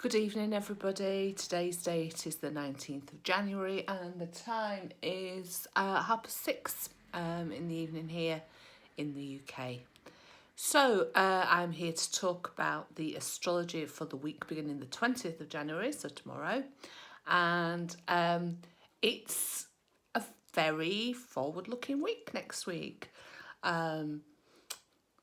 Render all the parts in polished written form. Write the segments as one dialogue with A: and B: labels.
A: Good evening, everybody. Today's date is the 19th of January and the time is 6:30 in the evening here in the UK. So I'm here to talk about the astrology for the week beginning the 20th of January, so tomorrow. And it's a very forward-looking week next week.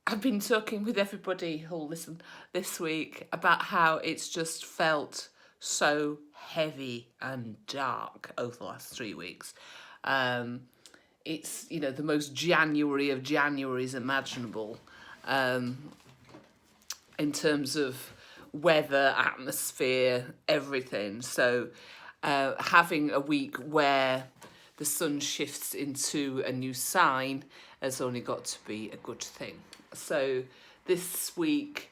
A: I've been talking with everybody who'll listen this week about how it's just felt so heavy and dark over the last 3 weeks. It's, the most January of Januaries imaginable in terms of weather, atmosphere, everything. So having a week where the sun shifts into a new sign has only got to be a good thing. So this week,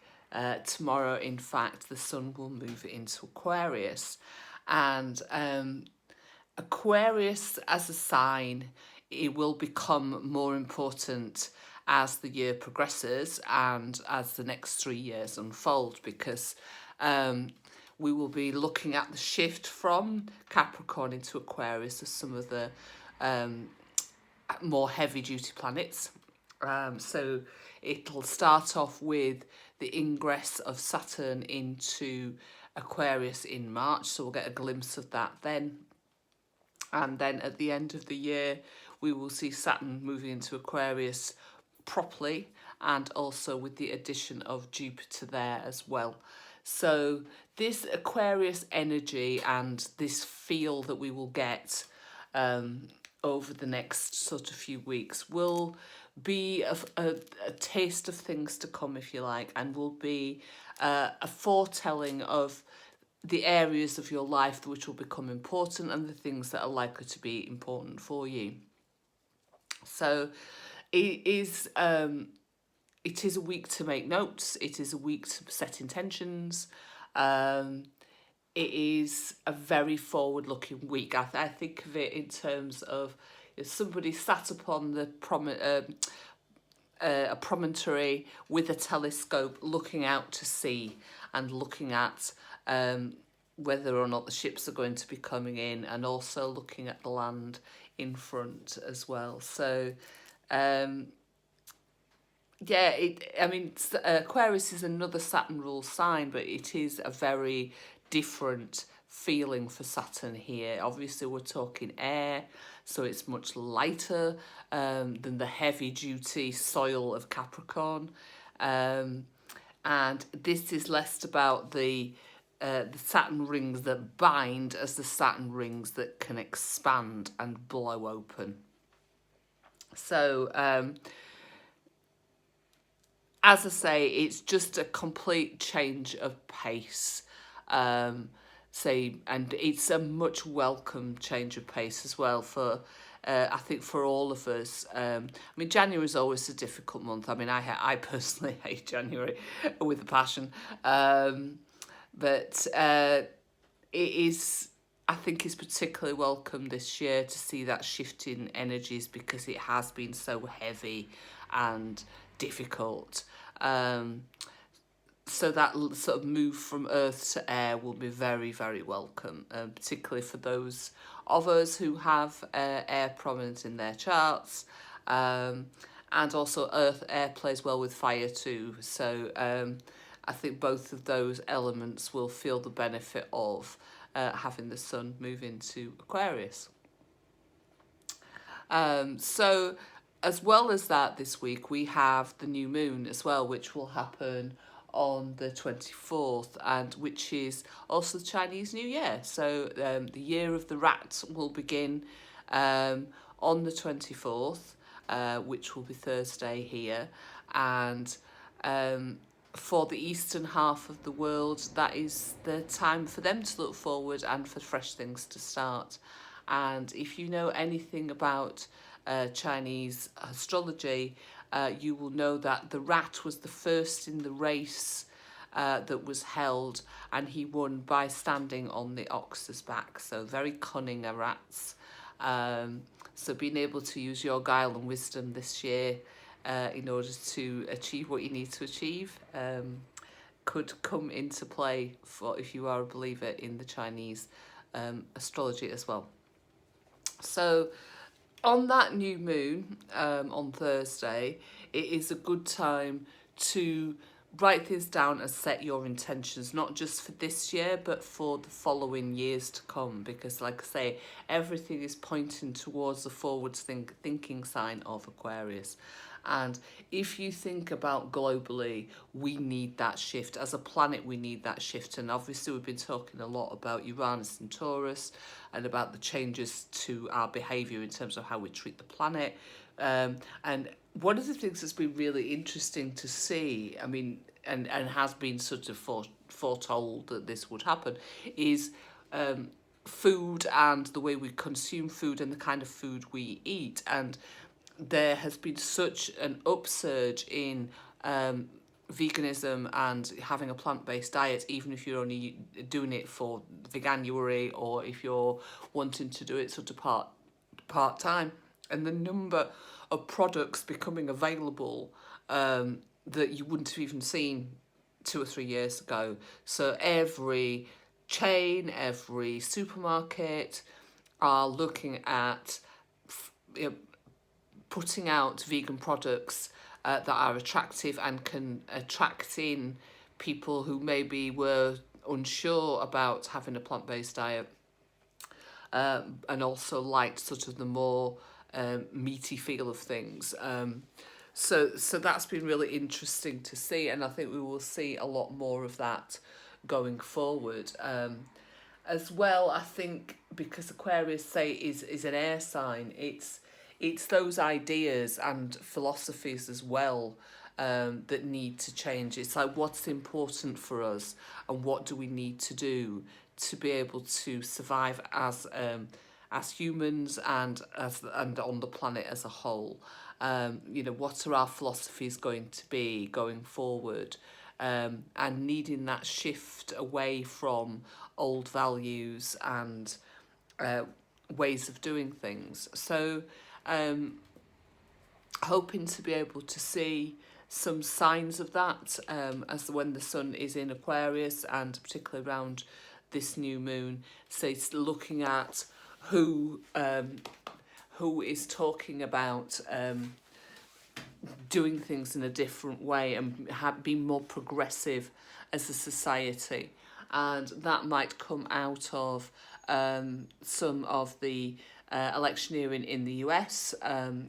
A: tomorrow, in fact, the sun will move into Aquarius. And Aquarius as a sign, it will become more important as the year progresses and as the next 3 years unfold, because we will be looking at the shift from Capricorn into Aquarius as some of the more heavy-duty planets. So it'll start off with the ingress of Saturn into Aquarius in March, so we'll get a glimpse of that then. And then at the end of the year, we will see Saturn moving into Aquarius properly, and also with the addition of Jupiter there as well. So this Aquarius energy and this feel that we will get over the next sort of few weeks will be a taste of things to come, if you like, and will be a foretelling of the areas of your life which will become important and the things that are likely to be important for you. So it is a week to make notes. It is a week to set intentions. It is a very forward-looking week. I think of it in terms of if somebody sat upon the a promontory with a telescope looking out to sea and looking at whether or not the ships are going to be coming in, and also looking at the land in front as well. So Aquarius is another Saturn ruled sign, but it is a very different feeling for Saturn here. Obviously, we're talking air, so it's much lighter than the heavy duty soil of Capricorn. And this is less about the Saturn rings that bind as the Saturn rings that can expand and blow open. So as I say, it's just a complete change of pace. And it's a much welcome change of pace as well for, I think, for all of us. January is always a difficult month. I personally hate January with a passion. But it is, I think, is particularly welcome this year to see that shift in energies, because it has been so heavy and difficult. So that sort of move from earth to air will be very, very welcome, particularly for those of us who have air prominent in their charts. And also air plays well with fire too. So I think both of those elements will feel the benefit of having the sun move into Aquarius. So as well as that, this week we have the new moon as well, which will happen on the 24th, and which is also the Chinese New Year. So the year of the rat will begin on the 24th, which will be Thursday here. And for the eastern half of the world, that is the time for them to look forward and for fresh things to start. And if you know anything about Chinese astrology, you will know that the rat was the first in the race that was held, and he won by standing on the ox's back. So very cunning are rats. So being able to use your guile and wisdom this year in order to achieve what you need to achieve could come into play for if you are a believer in the Chinese astrology as well. So on that new moon on Thursday, it is a good time to write things down and set your intentions, not just for this year, but for the following years to come. Because, like I say, everything is pointing towards the thinking sign of Aquarius. And if you think about globally, we need that shift. As a planet, we need that shift. And obviously, we've been talking a lot about Uranus and Taurus and about the changes to our behaviour in terms of how we treat the planet. And one of the things that's been really interesting to see, I mean, and has been sort of foretold that this would happen, is food and the way we consume food and the kind of food we eat. And there has been such an upsurge in veganism and having a plant-based diet, even if you're only doing it for veganuary or if you're wanting to do it sort of part-time. And the number of products becoming available that you wouldn't have even seen 2 or 3 years ago. So every chain, every supermarket are looking at putting out vegan products that are attractive and can attract in people who maybe were unsure about having a plant-based diet and also liked sort of the more meaty feel of things. So that's been really interesting to see, and I think we will see a lot more of that going forward. As well, I think because Aquarius, say, is an air sign, it's those ideas and philosophies as well that need to change. It's like, what's important for us and what do we need to do to be able to survive as humans and on the planet as a whole. What are our philosophies going to be going forward, and needing that shift away from old values and ways of doing things. So hoping to be able to see some signs of that as when the sun is in Aquarius, and particularly around this new moon. So it's looking at who is talking about doing things in a different way and being more progressive as a society. And that might come out of some of the electioneering in the US.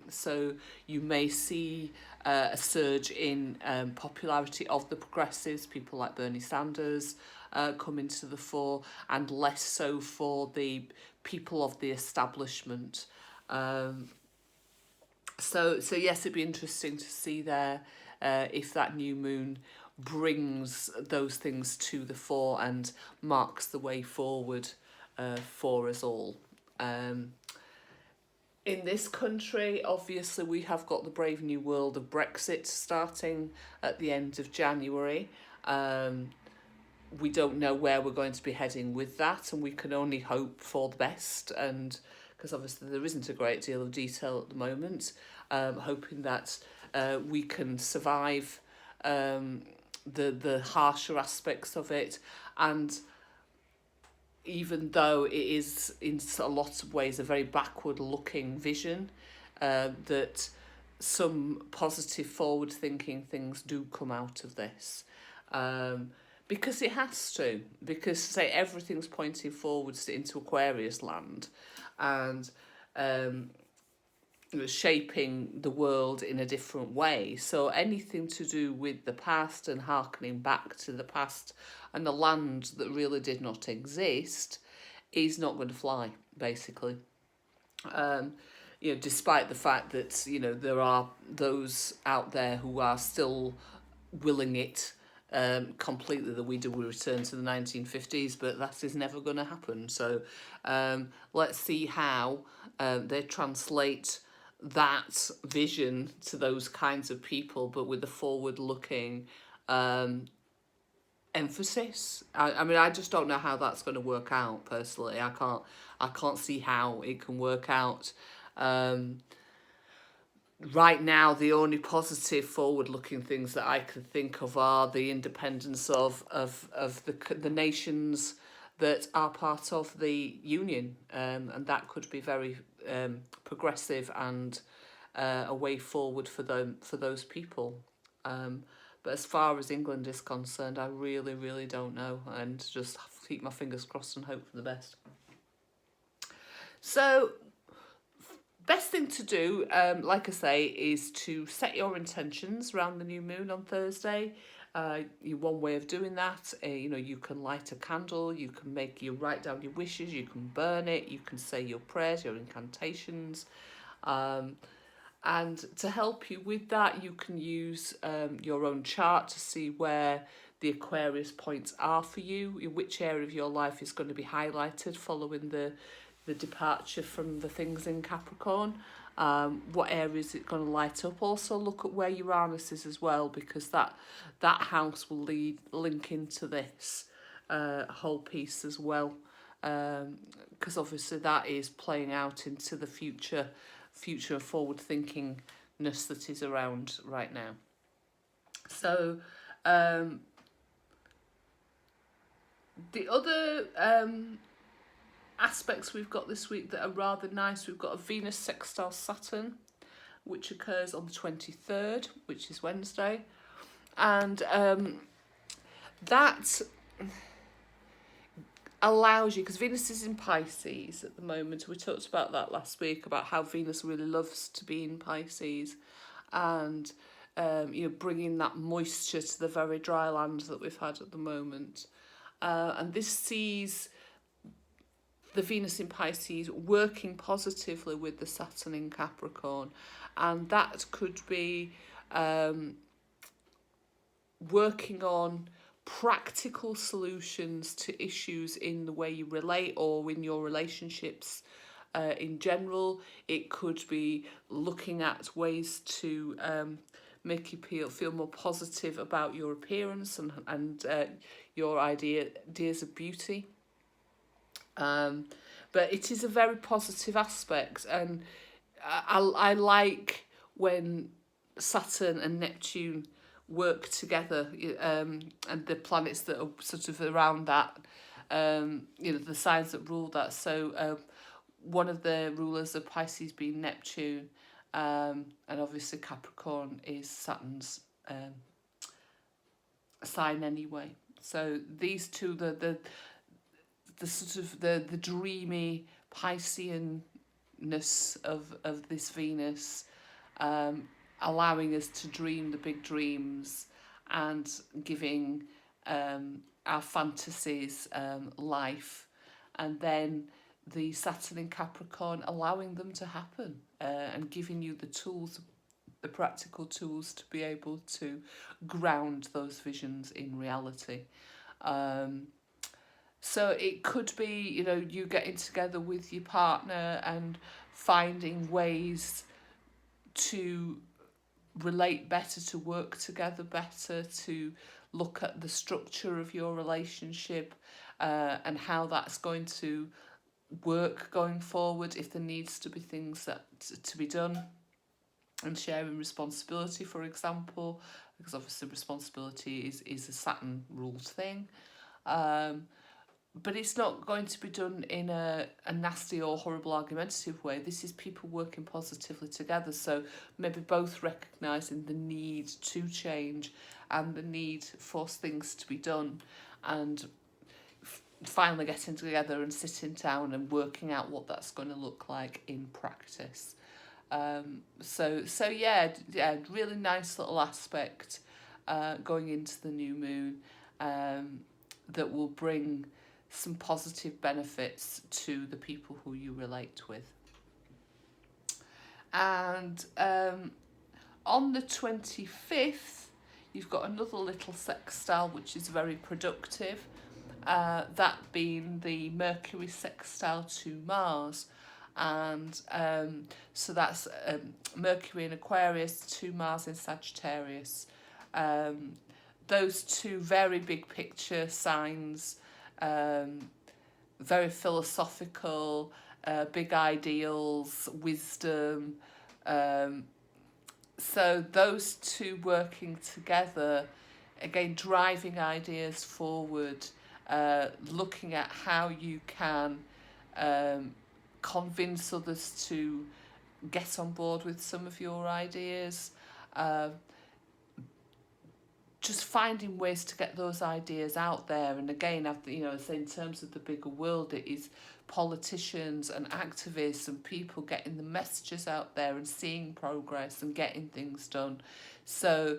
A: So you may see a surge in popularity of the progressives, people like Bernie Sanders come into the fore, and less so for the people of the establishment. So yes, it'd be interesting to see there if that new moon brings those things to the fore and marks the way forward for us all. In this country, obviously, we have got the brave new world of Brexit starting at the end of January. We don't know where we're going to be heading with that, and we can only hope for the best. And because obviously there isn't a great deal of detail at the moment, hoping that we can survive the harsher aspects of it. And even though it is in a lot of ways a very backward-looking vision, that some positive forward-thinking things do come out of this. Because it has to. Because, say, everything's pointing forwards into Aquarius land and shaping the world in a different way. So anything to do with the past and harkening back to the past and the land that really did not exist is not going to fly, basically. Despite the fact that, there are those out there who are still willing it completely, that we return to the 1950s, but that is never going to happen. So let's see how they translate that vision to those kinds of people, but with a forward-looking emphasis. I mean, I just don't know how that's going to work out. Personally, I can't see how it can work out. right now, the only positive forward-looking things that I can think of are the independence of the nations that are part of the union, and that could be very progressive and a way forward for those people. But as far as England is concerned, I really, really don't know, and just keep my fingers crossed and hope for the best. So, best thing to do, like I say, is to set your intentions around the new moon on Thursday. One way of doing that, you can light a candle, you write down your wishes, you can burn it, you can say your prayers, your incantations. And to help you with that, you can use your own chart to see where the Aquarius points are for you, which area of your life is going to be highlighted following the departure from the things in Capricorn. What areas it going to light up. Also look at where Uranus is as well, because that house will link into this whole piece as well, because obviously that is playing out into the future forward thinkingness that is around right now. So the other aspects we've got this week that are rather nice, we've got a Venus sextile Saturn, which occurs on the 23rd, which is Wednesday, and that allows you, because Venus is in Pisces at the moment, we talked about that last week, about how Venus really loves to be in Pisces, and bringing that moisture to the very dry land that we've had at the moment. And this sees the Venus in Pisces working positively with the Saturn in Capricorn, and that could be working on practical solutions to issues in the way you relate or in your relationships in general. It could be looking at ways to make you feel more positive about your appearance and your ideas of beauty. But it is a very positive aspect, and I like when Saturn and Neptune work together, and the planets that are sort of around that, the signs that rule that. So one of the rulers of Pisces being Neptune, and obviously Capricorn is Saturn's sign anyway. So these two, the sort of the dreamy Pisceanness of this Venus, allowing us to dream the big dreams and giving our fantasies life, and then the Saturn in Capricorn allowing them to happen, and giving you the tools, the practical tools to be able to ground those visions in reality. So it could be, you getting together with your partner and finding ways to relate better, to work together better, to look at the structure of your relationship, and how that's going to work going forward, if there needs to be things that to be done, and sharing responsibility, for example, because obviously responsibility is a Saturn ruled thing. But it's not going to be done in a nasty or horrible argumentative way. This is people working positively together. So maybe both recognising the need to change and the need for things to be done, and finally getting together and sitting down and working out what that's going to look like in practice. So yeah, really nice little aspect going into the new moon, that will bring some positive benefits to the people who you relate with. And on the 25th, you've got another little sextile which is very productive, that being the Mercury sextile to Mars. And so that's Mercury in Aquarius to Mars in Sagittarius. Those two very big picture signs, very philosophical, big ideals, wisdom, So those two working together, again, driving ideas forward, looking at how you can convince others to get on board with some of your ideas. Uh, just finding ways to get those ideas out there. And again, in terms of the bigger world, it is politicians and activists and people getting the messages out there and seeing progress and getting things done. So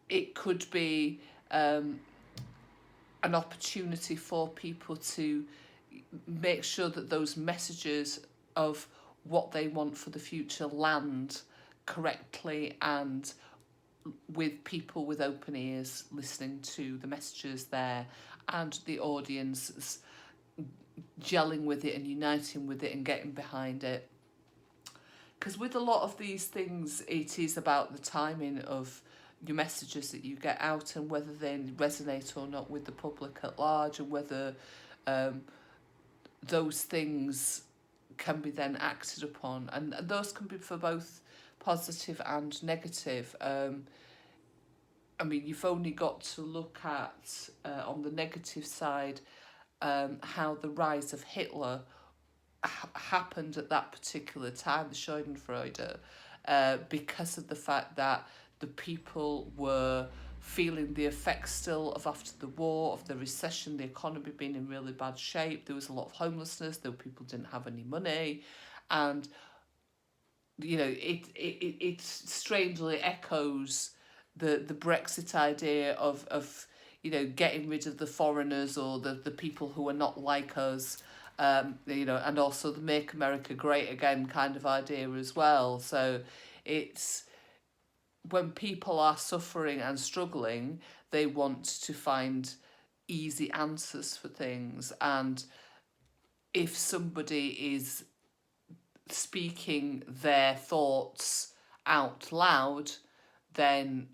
A: it could be an opportunity for people to make sure that those messages of what they want for the future land correctly, and with people with open ears listening to the messages there, and the audience gelling with it and uniting with it and getting behind it. Because with a lot of these things, it is about the timing of your messages that you get out and whether they resonate or not with the public at large, and whether those things can be then acted upon. And those can be for both positive and negative. I mean, you've only got to look at, on the negative side, how the rise of Hitler happened at that particular time, the Schadenfreude, because of the fact that the people were feeling the effects still of after the war, of the recession, the economy being in really bad shape. There was a lot of homelessness, though people didn't have any money. And, it strangely echoes the Brexit idea of getting rid of the foreigners or the people who are not like us, and also the Make America Great Again kind of idea as well. So it's when people are suffering and struggling, they want to find easy answers for things. And if somebody is speaking their thoughts out loud, then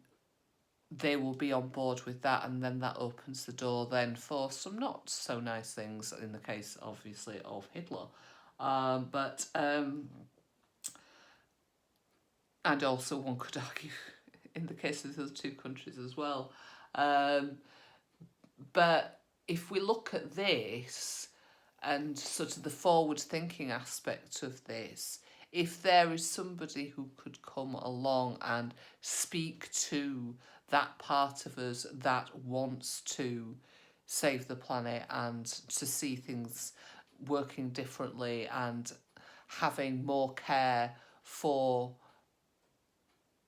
A: they will be on board with that, and then that opens the door then for some not so nice things, in the case obviously of Hitler, and also one could argue in the case of those two countries as well. But if we look at this and sort of the forward thinking aspect of this, if there is somebody who could come along and speak to that part of us that wants to save the planet and to see things working differently and having more care for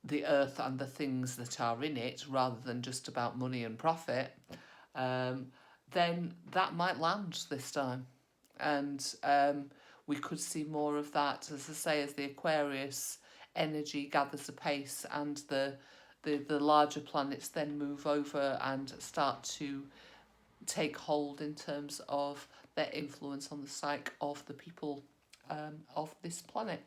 A: the earth and the things that are in it, rather than just about money and profit, then that might land this time. And we could see more of that, as I say, as the Aquarius energy gathers apace and the larger planets then move over and start to take hold in terms of their influence on the psyche of the people of this planet.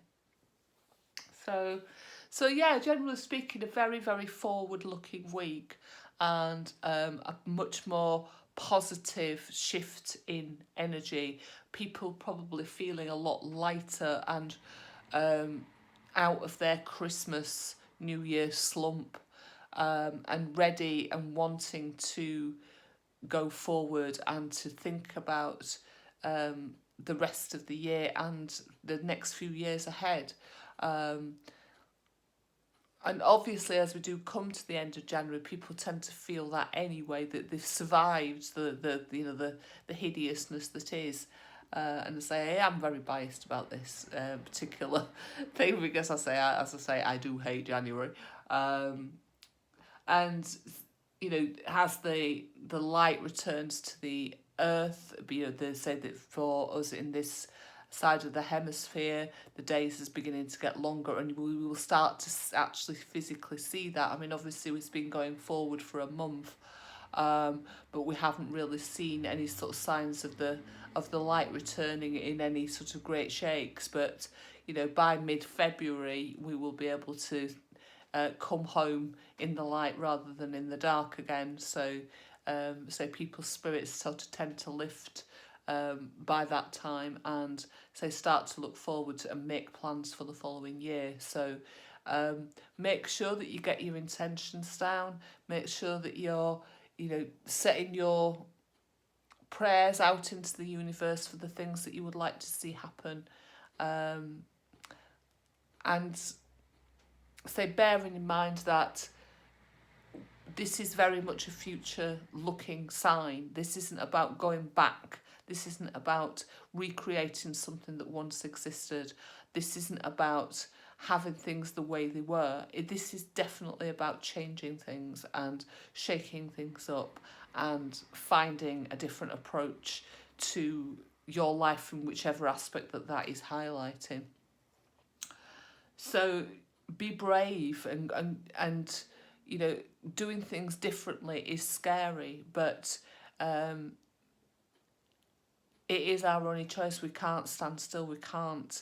A: So yeah, generally speaking, a very, very forward-looking week, and a much more positive shift in energy. People probably feeling a lot lighter and out of their Christmas, New Year slump, and ready and wanting to go forward and to think about the rest of the year and the next few years ahead. And obviously, as we do come to the end of January, people tend to feel that anyway, that they've survived the hideousness that is. And I say, I am very biased about this particular thing, because as I say, I do hate January. And as the light returns to the earth, they say that for us in this side of the hemisphere, the days is beginning to get longer, and we will start to actually physically see that. I mean, obviously it's been going forward for a month, but we haven't really seen any sort of signs of the light returning in any sort of great shakes. But by mid-February we will be able to come home in the light rather than in the dark again. So people's spirits sort of tend to lift by that time, and start to look forward to and make plans for the following year. So Make sure that you get your intentions down. Make sure that you're, setting your prayers out into the universe for the things that you would like to see happen. And bearing in mind that this is very much a future looking sign. This isn't about going back. This isn't about recreating something that once existed. This isn't about having things the way they were. This is definitely about changing things and shaking things up and finding a different approach to your life in whichever aspect that is highlighting. So be brave and doing things differently is scary, but it is our only choice. We can't stand still. We can't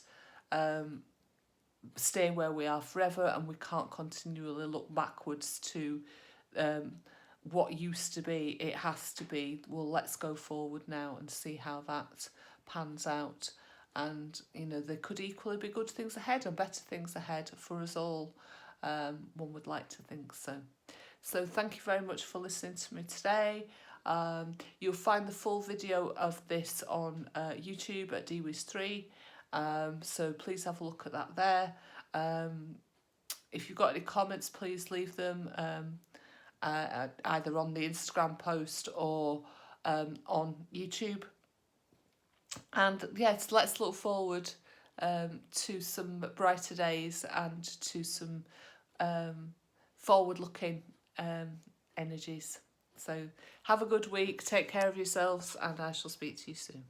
A: stay where we are forever, and we can't continually look backwards to what used to be. It has to be, well, let's go forward now and see how that pans out. And, there could equally be good things ahead and better things ahead for us all. One would like to think so. So thank you very much for listening to me today. You'll find the full video of this on YouTube at dwiz3. So please have a look at that there. If you've got any comments, please leave them either on the Instagram post or on YouTube. And yes, let's look forward to some brighter days and to some forward-looking energies. So have a good week, take care of yourselves, and I shall speak to you soon.